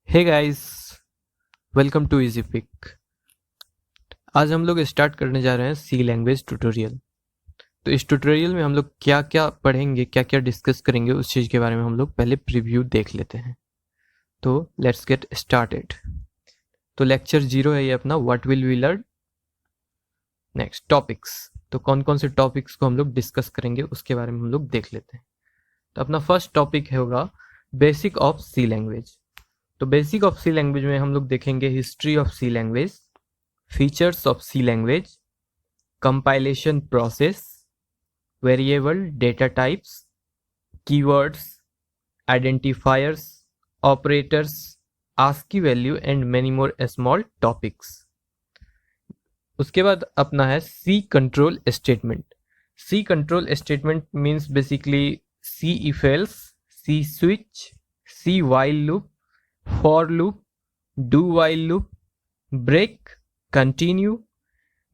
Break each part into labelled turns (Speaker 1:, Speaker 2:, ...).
Speaker 1: Hey guys, welcome to Easy Pick. आज हम लोग स्टार्ट करने जा रहे हैं सी लैंग्वेज ट्यूटोरियल। तो इस ट्यूटोरियल में हम लोग क्या क्या पढ़ेंगे, क्या क्या डिस्कस करेंगे, उस चीज़ के बारे में हम लोग पहले प्रीव्यू देख लेते हैं। तो लेट्स गेट स्टार्टेड। तो लेक्चर 0 है ये अपना, what will we learn. Next topics, तो कौन कौन से टॉपिक्स को हम लोग डिस्कस करेंगे उसके बारे में हम लोग देख लेते हैं। तो अपना फर्स्ट टॉपिक होगा बेसिक ऑफ सी लैंग्वेज। तो बेसिक ऑफ सी लैंग्वेज में हम लोग देखेंगे history of C language, features of C language, compilation process, variable data types, keywords, identifiers, operators, ASCII value and many more small topics. उसके बाद अपना है C control statement. C control statement means basically C if else, C switch, C while loop, for loop, do while loop, break, continue,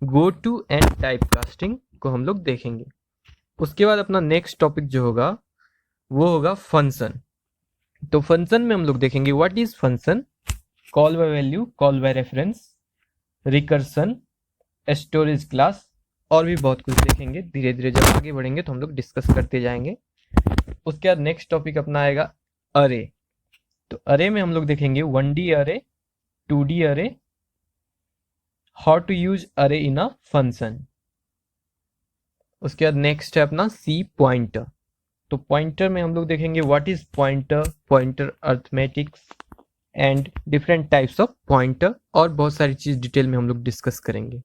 Speaker 1: go to and type casting को हम लोग देखेंगे। उसके बाद अपना नेक्स्ट टॉपिक जो होगा वो होगा फंक्शन। तो फंक्शन में हम लोग देखेंगे what is function, call by value, call by reference, recursion, storage class और भी बहुत कुछ देखेंगे। धीरे धीरे जब आगे बढ़ेंगे तो हम लोग डिस्कस करते जाएंगे। उसके बाद नेक्स्ट टॉपिक अपना आएगा अरे। तो अरे में हम लोग देखेंगे 1D अरे, 2D अरे, हाउ टू यूज अरे इन अ फंक्शन। उसके बाद नेक्स्ट है अपना सी पॉइंटर। तो पॉइंटर में हम लोग देखेंगे what is pointer, pointer arithmetics and different types of pointer और बहुत सारी चीज डिटेल में हम लोग डिस्कस करेंगे।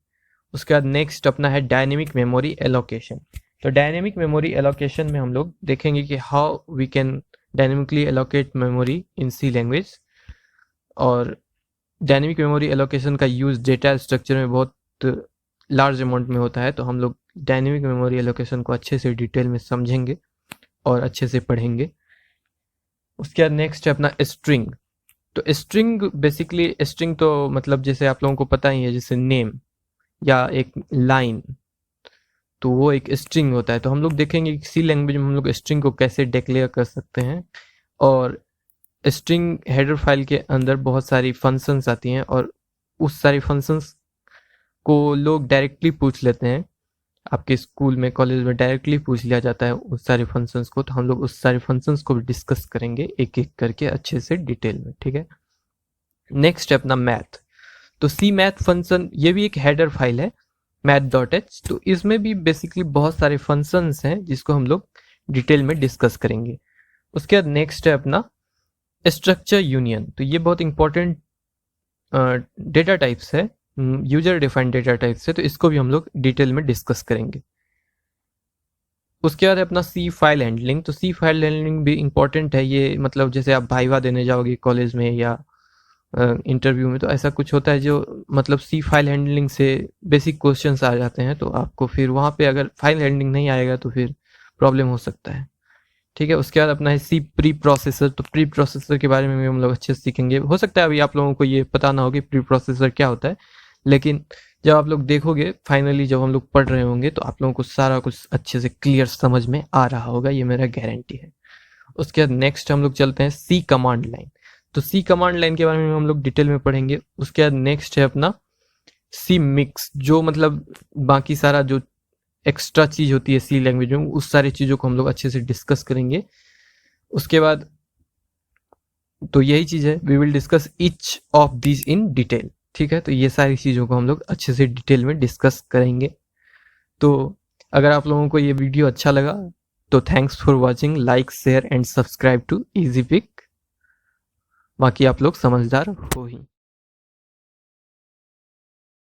Speaker 1: उसके बाद नेक्स्ट अपना है डायनेमिक मेमोरी एलोकेशन। तो डायनेमिक मेमोरी एलोकेशन में हम लोग देखेंगे कि how we can dynamically allocate memory in C language. और डायनेमिक मेमोरी एलोकेशन का यूज डेटा स्ट्रक्चर में बहुत लार्ज अमाउंट में होता है। तो हम लोग डायनेमिक मेमोरी एलोकेशन को अच्छे से डिटेल में समझेंगे और अच्छे से पढ़ेंगे। उसके बाद नेक्स्ट है अपना स्ट्रिंग। तो स्ट्रिंग बेसिकली, स्ट्रिंग तो मतलब जैसे आप लोगों को पता ही है, जैसे नेम या एक लाइन, तो वो एक स्ट्रिंग होता है। तो हम लोग देखेंगे कि सी लैंग्वेज में हम लोग स्ट्रिंग को कैसे डिक्लेयर कर सकते हैं। और स्ट्रिंग हेडर फाइल के अंदर बहुत सारी फंक्शंस आती हैं और उस सारी फंक्शंस को लोग डायरेक्टली पूछ लेते हैं। आपके स्कूल में, कॉलेज में डायरेक्टली पूछ लिया जाता है उस सारे फंक्शंस को। तो हम लोग उस सारे फंक्शंस को भी डिस्कस करेंगे एक एक करके अच्छे से डिटेल में, ठीक है। नेक्स्ट है अपना मैथ। तो सी मैथ फंक्शन, ये भी एक हेडर फाइल है math.h। तो इसमें भी बेसिकली बहुत सारे फंक्शंस हैं जिसको हम लोग डिटेल में डिस्कस करेंगे। उसके बाद नेक्स्ट है अपना स्ट्रक्चर यूनियन। तो ये बहुत इंपॉर्टेंट डेटा टाइप्स है, यूजर डिफाइंड डेटा टाइप्स है। तो इसको भी हम लोग डिटेल में डिस्कस करेंगे। उसके बाद है अपना सी फाइल हैंडलिंग। तो सी फाइल हैंडलिंग भी इंपॉर्टेंट है। ये मतलब जैसे आप वाइवा देने जाओगे कॉलेज में या इंटरव्यू में, तो ऐसा कुछ होता है जो मतलब सी फाइल हैंडलिंग से बेसिक क्वेश्चंस आ जाते हैं। तो आपको फिर वहाँ पे अगर फाइल हैंडलिंग नहीं आएगा तो फिर प्रॉब्लम हो सकता है, ठीक है। उसके बाद अपना है सी प्री प्रोसेसर। तो प्री प्रोसेसर के बारे में भी हम लोग अच्छे से सीखेंगे। हो सकता है अभी आप लोगों को ये पता ना हो कि प्री प्रोसेसर क्या होता है, लेकिन जब आप लोग देखोगे फाइनली, जब हम लोग पढ़ रहे होंगे, तो आप लोगों को सारा कुछ अच्छे से क्लियर समझ में आ रहा होगा, ये मेरा गारंटी है। उसके बाद नेक्स्ट हम लोग चलते हैं सी कमांड लाइन। तो सी कमांड लाइन के बारे में हम लोग डिटेल में पढ़ेंगे। उसके बाद नेक्स्ट है अपना सी मिक्स, जो मतलब बाकी सारा जो एक्स्ट्रा चीज होती है सी लैंग्वेज में, उस सारी चीजों को हम लोग अच्छे से डिस्कस करेंगे। उसके बाद तो यही चीज है, we will discuss each of this in detail, ठीक है। तो ये सारी चीजों को हम लोग अच्छे से डिटेल में डिस्कस करेंगे। तो अगर आप लोगों को ये वीडियो अच्छा लगा तो thanks for watching, like, share and subscribe to Easy Pick. बाकी आप लोग समझदार हो ही।